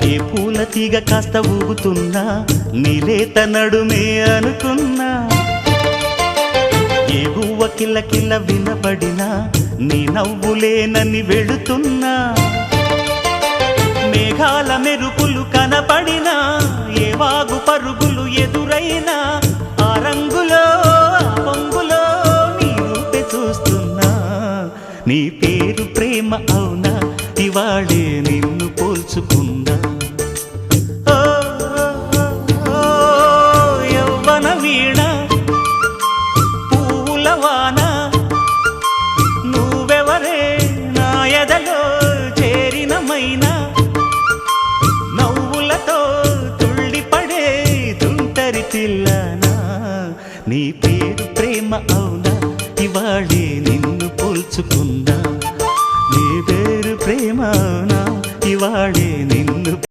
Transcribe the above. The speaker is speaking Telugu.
ఏ పూల తీగ కాస్త ఊగుతున్నా నీలేత నడుమే అనుకున్నా ఏ గువ్వ కిల్ల కిల్ల వినబడినా నీ నవ్వులేనని వెళుతున్నా మేఘాల మెరుపులు కనపడినా ఏ వాగు పరుగులు ఎదురైనా ఆ రంగులో ఆ పొంగులో నీ రూపే చూస్తున్నా నీ పేరు ప్రేమ అవునా ఇవాళే నిన్ను పోల్చుకున్నా యవ్వన వీణ పూల వాన నువ్వెవరే నా ఎదలో చేరిన మైనా నవ్వులతో తుళ్ళిపడే తుంటరి పిల్లనా నీ పేరు ప్రేమ అవునా ఇవాళే నిన్ను పోల్చుకున్నా